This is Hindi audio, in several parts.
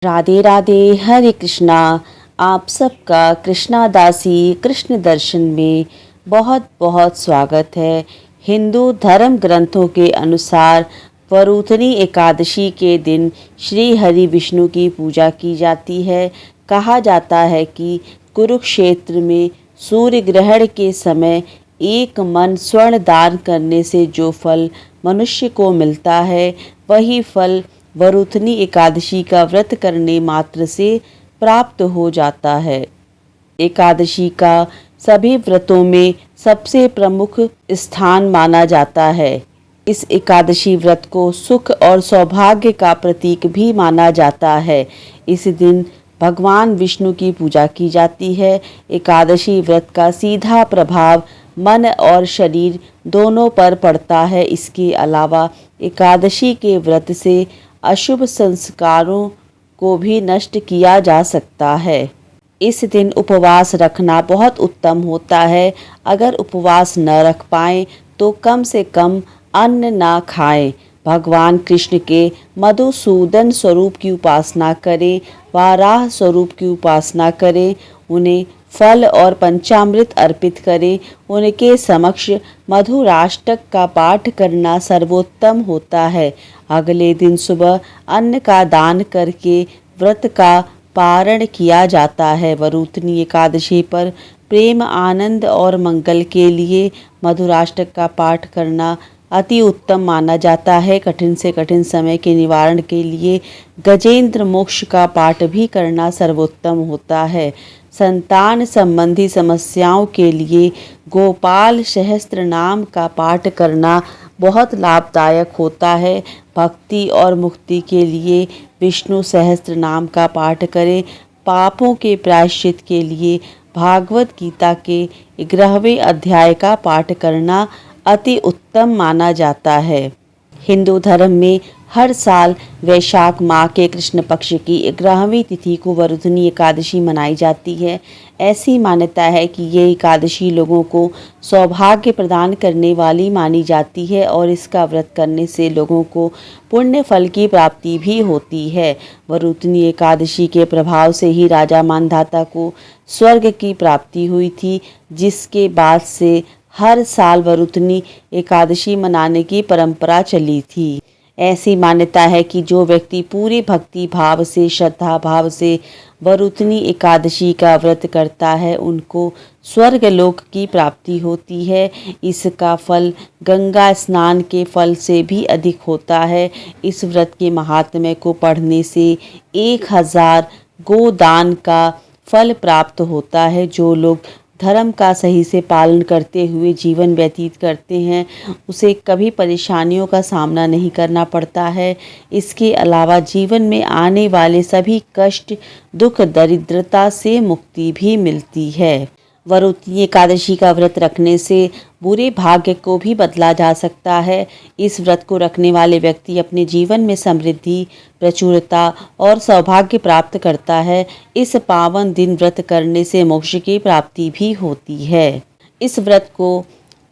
राधे राधे। हरे कृष्णा। आप सबका कृष्णा दासी कृष्ण दर्शन में बहुत बहुत स्वागत है। हिंदू धर्म ग्रंथों के अनुसार वरूथनी एकादशी के दिन श्री हरि विष्णु की पूजा की जाती है। कहा जाता है कि कुरुक्षेत्र में सूर्य ग्रहण के समय एक मन स्वर्ण दान करने से जो फल मनुष्य को मिलता है, वही फल वरूथनी एकादशी का व्रत करने मात्र से प्राप्त हो जाता है। एकादशी का सभी व्रतों में सबसे प्रमुख स्थान माना जाता है। इस एकादशी व्रत को सुख और सौभाग्य का प्रतीक भी माना जाता है। इस दिन भगवान विष्णु की पूजा की जाती है। एकादशी व्रत का सीधा प्रभाव मन और शरीर दोनों पर पड़ता है। इसके अलावा एकादशी के व्रत से अशुभ संस्कारों को भी नष्ट किया जा सकता है। इस दिन उपवास रखना बहुत उत्तम होता है। अगर उपवास न रख पाएँ तो कम से कम अन्न ना खाएं। भगवान कृष्ण के मधुसूदन स्वरूप की उपासना करें, वाराह स्वरूप की उपासना करें, उन्हें फल और पंचामृत अर्पित करें। उनके समक्ष मधुराष्टक का पाठ करना सर्वोत्तम होता है। अगले दिन सुबह अन्न का दान करके व्रत का पारण किया जाता है। वरूथनी एकादशी पर प्रेम, आनंद और मंगल के लिए मधुराष्टक का पाठ करना अति उत्तम माना जाता है। कठिन से कठिन समय के निवारण के लिए गजेंद्र मोक्ष का पाठ भी करना सर्वोत्तम होता है। संतान संबंधी समस्याओं के लिए गोपाल सहस्त्र नाम का पाठ करना बहुत लाभदायक होता है। भक्ति और मुक्ति के लिए विष्णु सहस्त्र नाम का पाठ करें। पापों के प्रायश्चित के लिए भागवत गीता के 11वें अध्याय का पाठ करना अति उत्तम माना जाता है। हिंदू धर्म में हर साल वैशाख माह के कृष्ण पक्ष की 11वीं तिथि को वरूथनी एकादशी मनाई जाती है। ऐसी मान्यता है कि ये एकादशी लोगों को सौभाग्य प्रदान करने वाली मानी जाती है और इसका व्रत करने से लोगों को पुण्य फल की प्राप्ति भी होती है। वरूथनी एकादशी के प्रभाव से ही राजा मानधाता को स्वर्ग की प्राप्ति हुई थी, जिसके बाद से हर साल वरूथनी एकादशी मनाने की परंपरा चली थी। ऐसी मान्यता है कि जो व्यक्ति पूरे भक्ति भाव से, श्रद्धा भाव से वरूथनी एकादशी का व्रत करता है, उनको स्वर्ग लोक की प्राप्ति होती है। इसका फल गंगा स्नान के फल से भी अधिक होता है। इस व्रत के महात्म्य को पढ़ने से 1000 गोदान का फल प्राप्त होता है। जो लोग धर्म का सही से पालन करते हुए जीवन व्यतीत करते हैं, उसे कभी परेशानियों का सामना नहीं करना पड़ता है। इसके अलावा जीवन में आने वाले सभी कष्ट, दुख, दरिद्रता से मुक्ति भी मिलती है। वरूथनी एकादशी का व्रत रखने से बुरे भाग्य को भी बदला जा सकता है। इस व्रत को रखने वाले व्यक्ति अपने जीवन में समृद्धि, प्रचुरता और सौभाग्य प्राप्त करता है। इस पावन दिन व्रत करने से मोक्ष की प्राप्ति भी होती है। इस व्रत को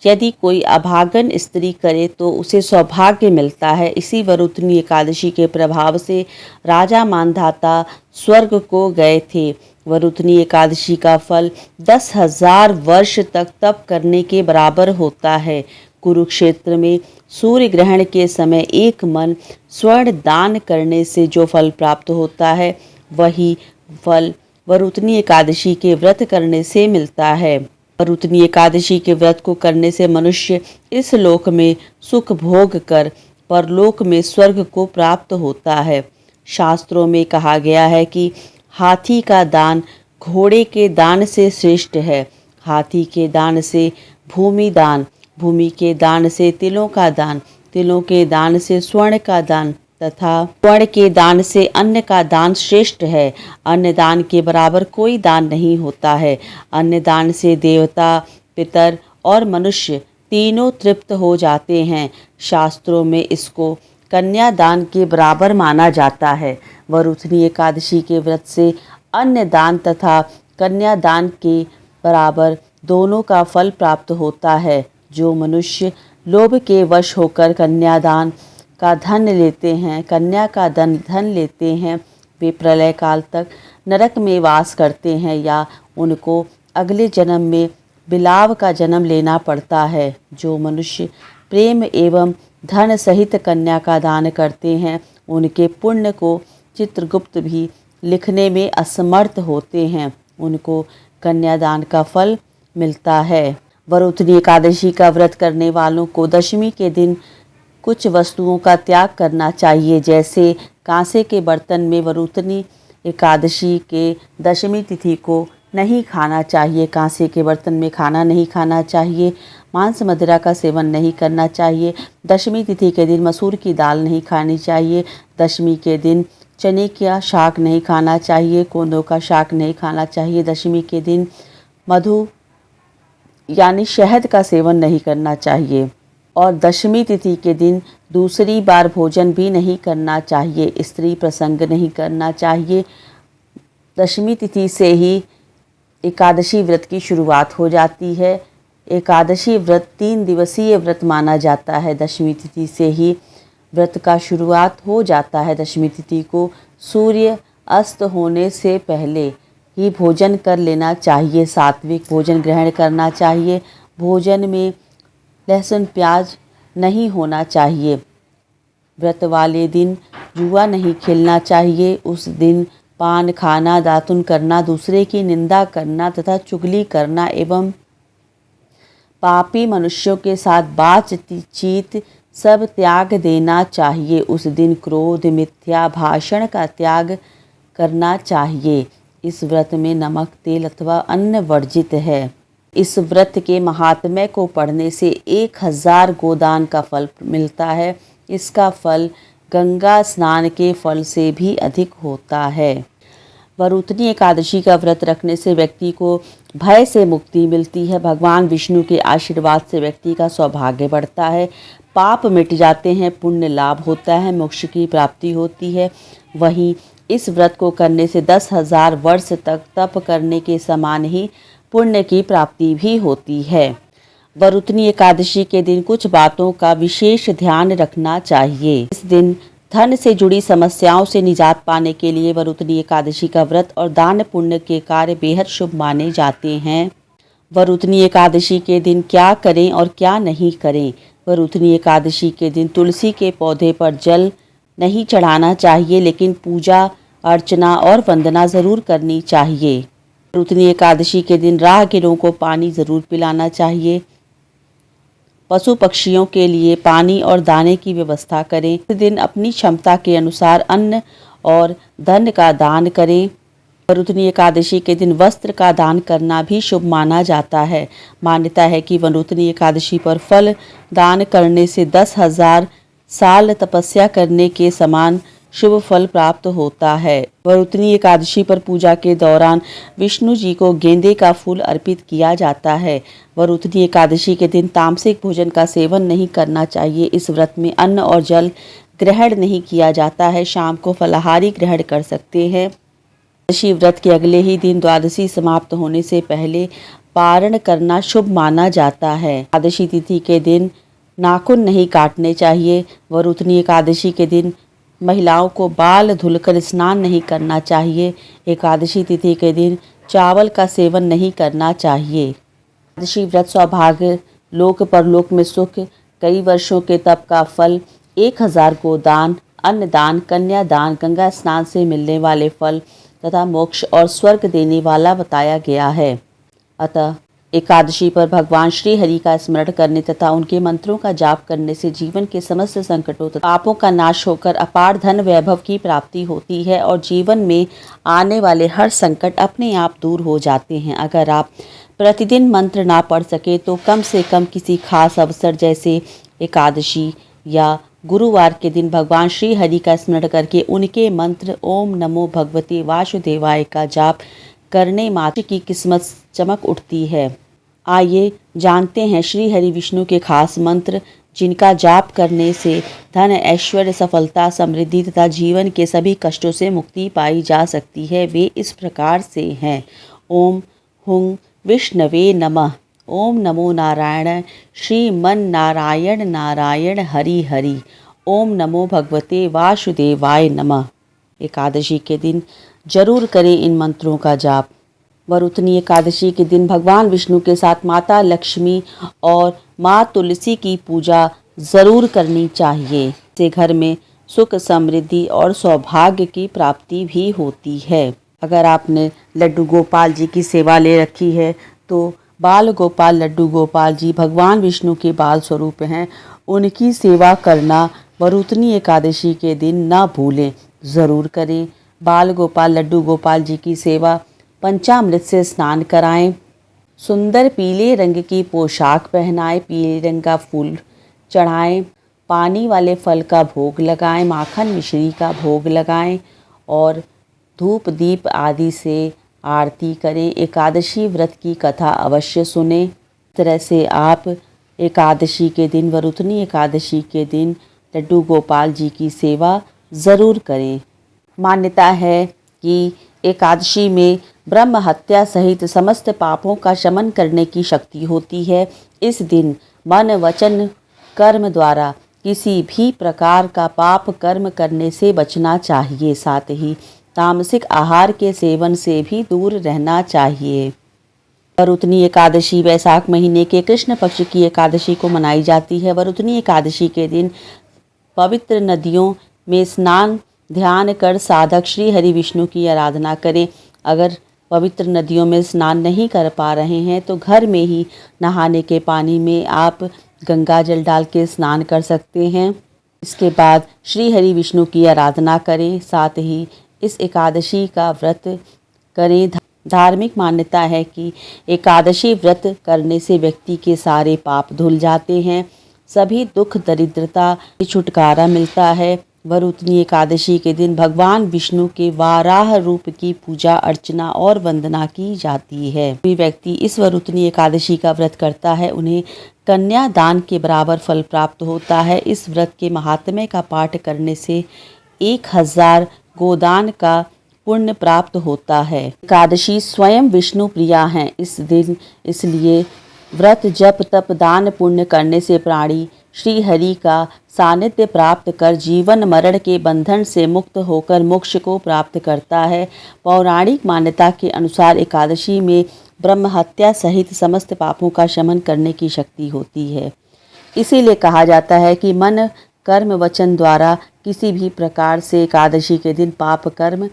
यदि कोई अभागन स्त्री करे तो उसे सौभाग्य मिलता है। इसी वरूथनी एकादशी के प्रभाव से राजा मानधाता स्वर्ग को गए थे। वरूथनी एकादशी का फल 10,000 वर्ष तक तप करने के बराबर होता है। कुरुक्षेत्र में सूर्य ग्रहण के समय एक मन स्वर्ण दान करने से जो फल प्राप्त होता है, वही फल वरूथनी एकादशी के व्रत करने से मिलता है। वरूथनी एकादशी के व्रत को करने से मनुष्य इस लोक में सुख भोग कर परलोक में स्वर्ग को प्राप्त होता है। शास्त्रों में कहा गया है कि हाथी का दान घोड़े के दान से श्रेष्ठ है। हाथी के दान से भूमि दान, भूमि के दान से तिलों का दान, तिलों के दान से स्वर्ण का दान तथा स्वर्ण के दान से अन्न का दान श्रेष्ठ है। अन्न दान के बराबर कोई दान नहीं होता है। अन्न दान से देवता, पितर और मनुष्य तीनों तृप्त हो जाते हैं। शास्त्रों में इसको कन्यादान के बराबर माना जाता है। वरूथनी एकादशी के व्रत से अन्न दान तथा कन्यादान के बराबर दोनों का फल प्राप्त होता है। जो मनुष्य लोभ के वश होकर कन्यादान का धन लेते हैं, कन्या का धन लेते हैं, वे प्रलय काल तक नरक में वास करते हैं या उनको अगले जन्म में बिलाव का जन्म लेना पड़ता है। जो मनुष्य प्रेम एवं धन सहित कन्या का दान करते हैं उनके पुण्य को चित्रगुप्त भी लिखने में असमर्थ होते हैं, उनको कन्यादान का फल मिलता है। वरुथनी एकादशी का व्रत करने वालों को दशमी के दिन कुछ वस्तुओं का त्याग करना चाहिए, जैसे कांसे के बर्तन में वरुथनी एकादशी के दशमी तिथि को नहीं खाना चाहिए। कांसे के बर्तन में खाना नहीं खाना चाहिए। मांस मदिरा का सेवन नहीं करना चाहिए। दशमी तिथि के दिन मसूर की दाल नहीं खानी चाहिए। दशमी के दिन चने का शाक नहीं खाना चाहिए। कोंदों का शाक नहीं खाना चाहिए। दशमी के दिन मधु यानी शहद का सेवन नहीं करना चाहिए और दशमी तिथि के दिन दूसरी बार भोजन भी नहीं करना चाहिए। स्त्री प्रसंग नहीं करना चाहिए। दशमी तिथि से ही एकादशी व्रत की शुरुआत हो जाती है। एकादशी व्रत 3 दिवसीय व्रत माना जाता है। दशमी तिथि से ही व्रत का शुरुआत हो जाता है। दशमी तिथि को सूर्य अस्त होने से पहले ही भोजन कर लेना चाहिए। सात्विक भोजन ग्रहण करना चाहिए। भोजन में लहसुन प्याज नहीं होना चाहिए। व्रत वाले दिन जुआ नहीं खेलना चाहिए। उस दिन पान खाना, दातुन करना, दूसरे की निंदा करना तथा चुगली करना एवं पापी मनुष्यों के साथ बातचीत सब त्याग देना चाहिए। उस दिन क्रोध, मिथ्या भाषण का त्याग करना चाहिए। इस व्रत में नमक, तेल अथवा अन्न वर्जित है। इस व्रत के महात्म्य को पढ़ने से 1000 गोदान का फल मिलता है। इसका फल गंगा स्नान के फल से भी अधिक होता है। वरुथनी एकादशी का व्रत रखने से व्यक्ति को भय से मुक्ति मिलती है। भगवान विष्णु के आशीर्वाद से व्यक्ति का सौभाग्य बढ़ता है, पाप मिट जाते हैं, पुण्य लाभ होता है, मोक्ष की प्राप्ति होती है। वहीं इस व्रत को करने से 10,000 वर्ष तक तप करने के समान ही पुण्य की प्राप्ति भी होती है। वरुथनी एकादशी के दिन कुछ बातों का विशेष ध्यान रखना चाहिए। इस दिन धन से जुड़ी समस्याओं से निजात पाने के लिए वरुथनी एकादशी का व्रत और दान पुण्य के कार्य बेहद शुभ माने जाते हैं। वरुथनी एकादशी के दिन क्या करें और क्या नहीं करें। वरुथनी एकादशी के दिन तुलसी के पौधे पर जल नहीं चढ़ाना चाहिए, लेकिन पूजा अर्चना और वंदना ज़रूर करनी चाहिए। वरुथनी एकादशी के दिन राहगीरों को पानी ज़रूर पिलाना चाहिए। पशु पक्षियों के लिए पानी और दाने की व्यवस्था करें। इस दिन अपनी क्षमता के अनुसार अन्न और धन का दान करें। वरुथनी एकादशी के दिन वस्त्र का दान करना भी शुभ माना जाता है। मान्यता है कि वरुथनी एकादशी पर फल दान करने से 10,000 साल तपस्या करने के समान शुभ फल प्राप्त होता है। वरुथनी एकादशी पर पूजा के दौरान विष्णु जी को गेंदे का फूल अर्पित किया जाता है। वरुथनी एकादशी के दिन तामसिक भोजन का सेवन नहीं करना चाहिए। इस व्रत में अन्न और जल ग्रहण नहीं किया जाता है। शाम को फलाहारी ग्रहण कर सकते हैं। एकादशी व्रत के अगले ही दिन द्वादशी समाप्त होने से पहले पारण करना शुभ माना जाता है। एकादशी तिथि के दिन नाखून नहीं काटने चाहिए। वरुथनी एकादशी के दिन महिलाओं को बाल धुलकर स्नान नहीं करना चाहिए। एकादशी तिथि के दिन चावल का सेवन नहीं करना चाहिए। एकादशी व्रत सौभाग्य, लोक परलोक में सुख, कई वर्षों के तप का फल, 1000 गोदान, अन्नदान, कन्यादान, गंगा स्नान से मिलने वाले फल तथा मोक्ष और स्वर्ग देने वाला बताया गया है। अतः एकादशी पर भगवान श्री हरि का स्मरण करने तथा उनके मंत्रों का जाप करने से जीवन के समस्त संकटों तथा पापों का नाश होकर अपार धन वैभव की प्राप्ति होती है और जीवन में आने वाले हर संकट अपने आप दूर हो जाते हैं। अगर आप प्रतिदिन मंत्र ना पढ़ सके तो कम से कम किसी खास अवसर जैसे एकादशी या गुरुवार के दिन भगवान श्री हरि का स्मरण करके उनके मंत्र ओम नमो भगवते वासुदेवाय का जाप करने मात्र की किस्मत चमक उठती है। आइए जानते हैं श्री हरि विष्णु के खास मंत्र जिनका जाप करने से धन, ऐश्वर्य, सफलता, समृद्धि तथा जीवन के सभी कष्टों से मुक्ति पाई जा सकती है। वे इस प्रकार से हैं। ओम हुं विष्णवे नमः। ओम नमो नारायण श्रीमन नारायण नारायण हरि हरि। ओम नमो भगवते वासुदेवाय नमः। एकादशी के दिन जरूर करें इन मंत्रों का जाप। वरुथनी एकादशी के दिन भगवान विष्णु के साथ माता लक्ष्मी और माँ तुलसी की पूजा ज़रूर करनी चाहिए। इससे घर में सुख, समृद्धि और सौभाग्य की प्राप्ति भी होती है। अगर आपने लड्डू गोपाल जी की सेवा ले रखी है तो बाल गोपाल लड्डू गोपाल जी भगवान विष्णु के बाल स्वरूप हैं, उनकी सेवा करना वरुथनी एकादशी के दिन ना भूलें, ज़रूर करें। बाल गोपाल लड्डू गोपाल जी की सेवा पंचामृत से स्नान कराएं, सुंदर पीले रंग की पोशाक पहनाएं, पीले रंग का फूल चढ़ाएं, पानी वाले फल का भोग लगाएं, माखन मिश्री का भोग लगाएं और धूप दीप आदि से आरती करें। एकादशी व्रत की कथा अवश्य सुने। इस तरह से आप एकादशी के दिन, वरुथनी एकादशी के दिन लड्डू गोपाल जी की सेवा ज़रूर करें। मान्यता है कि एकादशी में ब्रह्म हत्या सहित समस्त पापों का शमन करने की शक्ति होती है। इस दिन मन, वचन, कर्म द्वारा किसी भी प्रकार का पाप कर्म करने से बचना चाहिए। साथ ही तामसिक आहार के सेवन से भी दूर रहना चाहिए। वरुथनी एकादशी वैशाख महीने के कृष्ण पक्ष की एकादशी को मनाई जाती है। वरुथनी एकादशी के दिन पवित्र नदियों में स्नान ध्यान कर साधक श्री हरि विष्णु की आराधना करें। अगर पवित्र नदियों में स्नान नहीं कर पा रहे हैं तो घर में ही नहाने के पानी में आप गंगा जल डाल के स्नान कर सकते हैं। इसके बाद श्री हरि विष्णु की आराधना करें, साथ ही इस एकादशी का व्रत करें। धार्मिक मान्यता है कि एकादशी व्रत करने से व्यक्ति के सारे पाप धुल जाते हैं, सभी दुख दरिद्रता से छुटकारा मिलता है। वरुथनी एकादशी के दिन भगवान विष्णु के वाराह रूप की पूजा अर्चना और वंदना की जाती है। कोई व्यक्ति इस वरुथनी एकादशी का व्रत करता है, उन्हें कन्या दान के बराबर फल प्राप्त होता है। इस व्रत के महात्म्य का पाठ करने से 1000 गोदान का पुण्य प्राप्त होता है। एकादशी स्वयं विष्णु प्रिया हैं। इस दिन इसलिए व्रत जप तप दान पुण्य करने से प्राणी श्री हरि का सानिध्य प्राप्त कर जीवन मरण के बंधन से मुक्त होकर मोक्ष को प्राप्त करता है। पौराणिक मान्यता के अनुसार एकादशी में ब्रह्म हत्या सहित समस्त पापों का शमन करने की शक्ति होती है। इसीलिए कहा जाता है कि मन, कर्म, वचन द्वारा किसी भी प्रकार से एकादशी के दिन पाप कर्म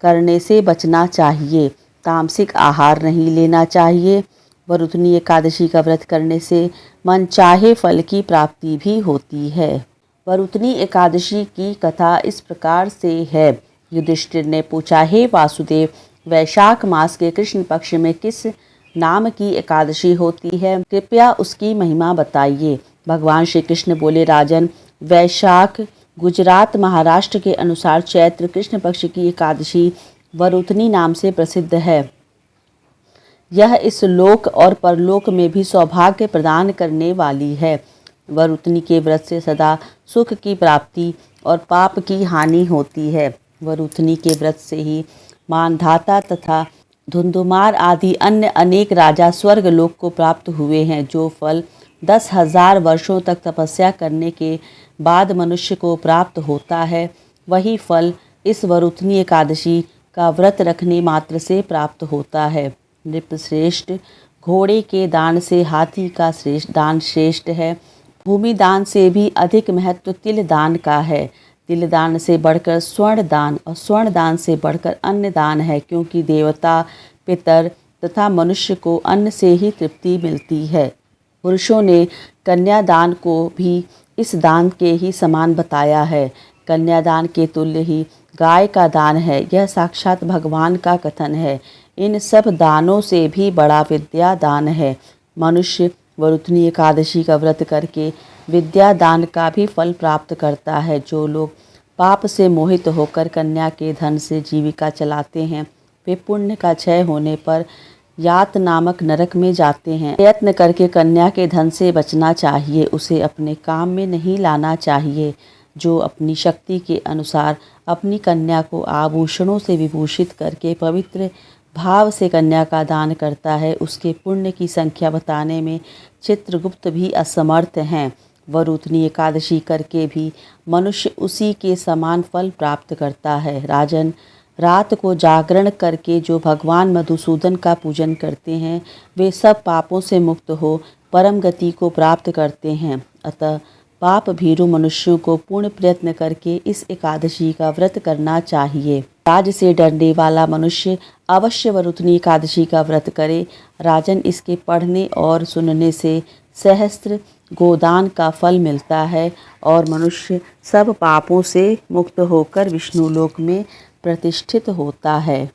करने से बचना चाहिए। तामसिक आहार नहीं लेना चाहिए। वरुथनी एकादशी का व्रत करने से मन चाहे फल की प्राप्ति भी होती है। वरुथनी एकादशी की कथा इस प्रकार से है। युधिष्ठिर ने पूछा, हे वासुदेव, वैशाख मास के कृष्ण पक्ष में किस नाम की एकादशी होती है? कृपया उसकी महिमा बताइए। भगवान श्री कृष्ण बोले, राजन, वैशाख गुजरात महाराष्ट्र के अनुसार चैत्र कृष्ण पक्ष की एकादशी वरुथनी नाम से प्रसिद्ध है। यह इस लोक और परलोक में भी सौभाग्य प्रदान करने वाली है। वरुथनी के व्रत से सदा सुख की प्राप्ति और पाप की हानि होती है। वरुथनी के व्रत से ही मानधाता तथा धुंधुमार आदि अन्य अनेक राजा स्वर्ग लोक को प्राप्त हुए हैं। जो फल 10,000 वर्षों तक तपस्या करने के बाद मनुष्य को प्राप्त होता है, वही फल इस वरुथनी एकादशी का व्रत रखने मात्र से प्राप्त होता है। नृपश्रेष्ठ, घोड़े के दान से हाथी का दान श्रेष्ठ है। भूमि दान से भी अधिक महत्व तिल दान का है। तिल दान से बढ़कर स्वर्ण दान और स्वर्ण दान से बढ़कर अन्न दान है, क्योंकि देवता, पितर तथा मनुष्य को अन्न से ही तृप्ति मिलती है। पुरुषों ने कन्यादान को भी इस दान के ही समान बताया है। कन्यादान के तुल्य ही गाय का दान है। यह साक्षात भगवान का कथन है। इन सब दानों से भी बड़ा विद्या दान है। मनुष्य वरुथनी एकादशी का व्रत करके विद्या दान का भी फल प्राप्त करता है। जो लोग पाप से मोहित होकर कन्या के धन से जीविका चलाते हैं, वे पुण्य का क्षय होने पर यात नामक नरक में जाते हैं। प्रयत्न करके कन्या के धन से बचना चाहिए, उसे अपने काम में नहीं लाना चाहिए। जो अपनी शक्ति के अनुसार अपनी कन्या को आभूषणों से विभूषित करके पवित्र भाव से कन्या का दान करता है, उसके पुण्य की संख्या बताने में चित्रगुप्त भी असमर्थ हैं। वरुथनी एकादशी करके भी मनुष्य उसी के समान फल प्राप्त करता है। राजन, रात को जागरण करके जो भगवान मधुसूदन का पूजन करते हैं वे सब पापों से मुक्त हो परम गति को प्राप्त करते हैं। अतः पाप भीरु मनुष्यों को पूर्ण प्रयत्न करके इस एकादशी का व्रत करना चाहिए। राज से डरने वाला मनुष्य अवश्य वरुथनी एकादशी का व्रत करे। राजन, इसके पढ़ने और सुनने से सहस्त्र गोदान का फल मिलता है और मनुष्य सब पापों से मुक्त होकर विष्णु लोक में प्रतिष्ठित होता है।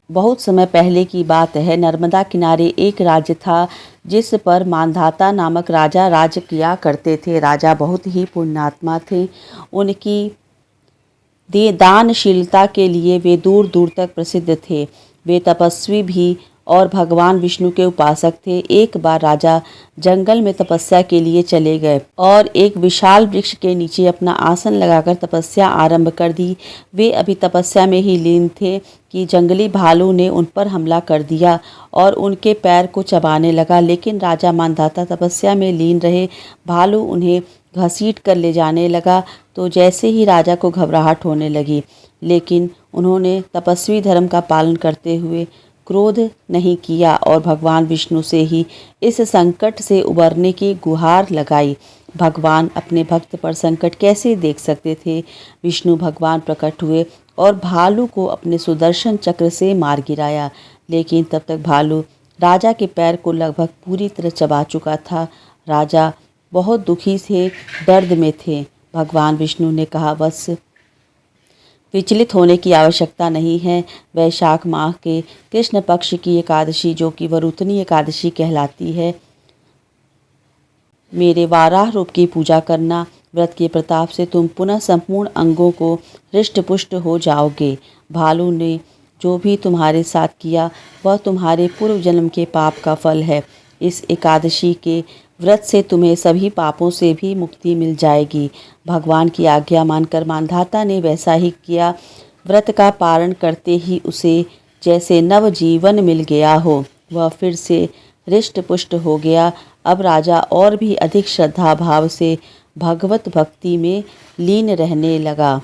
बहुत समय पहले की बात है, नर्मदा किनारे एक राज्य था जिस पर मांधाता नामक राजा राज्य किया करते थे। राजा बहुत ही पुण्यात्मा थे। उनकी दानशीलता के लिए वे दूर दूर तक प्रसिद्ध थे। वे तपस्वी भी और भगवान विष्णु के उपासक थे। एक बार राजा जंगल में तपस्या के लिए चले गए और एक विशाल वृक्ष के नीचे अपना आसन लगाकर तपस्या आरंभ कर दी। वे अभी तपस्या में ही लीन थे कि जंगली भालू ने उन पर हमला कर दिया और उनके पैर को चबाने लगा। लेकिन राजा मांधाता तपस्या में लीन रहे। भालू उन्हें घसीट कर ले जाने लगा तो जैसे ही राजा को घबराहट होने लगी, लेकिन उन्होंने तपस्वी धर्म का पालन करते हुए क्रोध नहीं किया और भगवान विष्णु से ही इस संकट से उबरने की गुहार लगाई। भगवान अपने भक्त पर संकट कैसे देख सकते थे। विष्णु भगवान प्रकट हुए और भालू को अपने सुदर्शन चक्र से मार गिराया। लेकिन तब तक भालू राजा के पैर को लगभग पूरी तरह चबा चुका था। राजा बहुत दुखी थे, दर्द में थे। भगवान विष्णु ने कहा, बस विचलित होने की आवश्यकता नहीं है। वैशाख माह के कृष्ण पक्ष की एकादशी, जो कि वरुथनी एकादशी कहलाती है, मेरे वाराह रूप की पूजा करना। व्रत के प्रताप से तुम पुनः संपूर्ण अंगों को हृष्ट पुष्ट हो जाओगे। भालू ने जो भी तुम्हारे साथ किया वह तुम्हारे पूर्व जन्म के पाप का फल है। इस एकादशी के व्रत से तुम्हें सभी पापों से भी मुक्ति मिल जाएगी। भगवान की आज्ञा मानकर मांधाता ने वैसा ही किया। व्रत का पारण करते ही उसे जैसे नव जीवन मिल गया हो। वह फिर से हृष्ट पुष्ट हो गया। अब राजा और भी अधिक श्रद्धा भाव से भगवत भक्ति में लीन रहने लगा।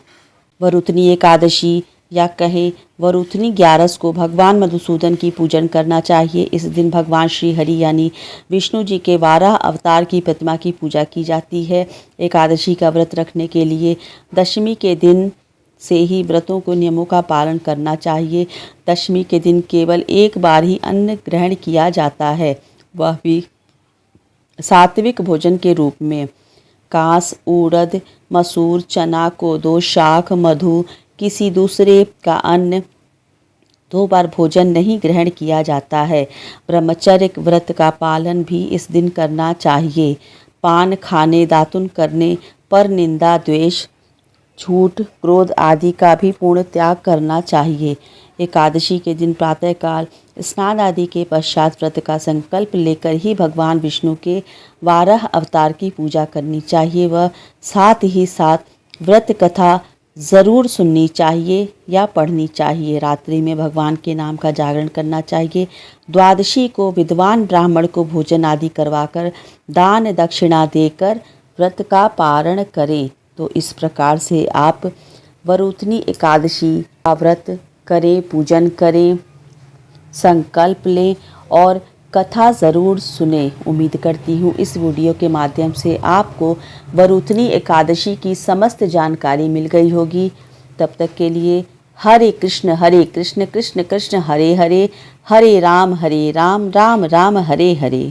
वरुथनी एकादशी या कहें वरुथनी 11 को भगवान मधुसूदन की पूजन करना चाहिए। इस दिन भगवान श्री हरि यानी विष्णु जी के वाराह अवतार की प्रतिमा की पूजा की जाती है। एकादशी का व्रत रखने के लिए दशमी के दिन से ही व्रतों को नियमों का पालन करना चाहिए। दशमी के दिन केवल एक बार ही अन्न ग्रहण किया जाता है, वह भी सात्विक भोजन के रूप में। कांस, उड़द, मसूर, चना, कोदो, शाख, मधु, किसी दूसरे का अन्न 2 बार भोजन नहीं ग्रहण किया जाता है। ब्रह्मचर्य व्रत का पालन भी इस दिन करना चाहिए। पान खाने, दातुन करने, पर निंदा, द्वेष, झूठ, क्रोध आदि का भी पूर्ण त्याग करना चाहिए। एकादशी के दिन प्रातःकाल स्नान आदि के पश्चात व्रत का संकल्प लेकर ही भगवान विष्णु के वाराह अवतार की पूजा करनी चाहिए। वह साथ ही साथ व्रत कथा ज़रूर सुननी चाहिए या पढ़नी चाहिए। रात्रि में भगवान के नाम का जागरण करना चाहिए। द्वादशी को विद्वान ब्राह्मण को भोजन आदि करवाकर दान दक्षिणा देकर व्रत का पारण करें। तो इस प्रकार से आप वरुथनी एकादशी का व्रत करें, पूजन करें, संकल्प लें और कथा ज़रूर सुने। उम्मीद करती हूँ इस वीडियो के माध्यम से आपको वरुथनी एकादशी की समस्त जानकारी मिल गई होगी। तब तक के लिए हरे कृष्ण कृष्ण कृष्ण हरे हरे, हरे राम राम राम हरे हरे।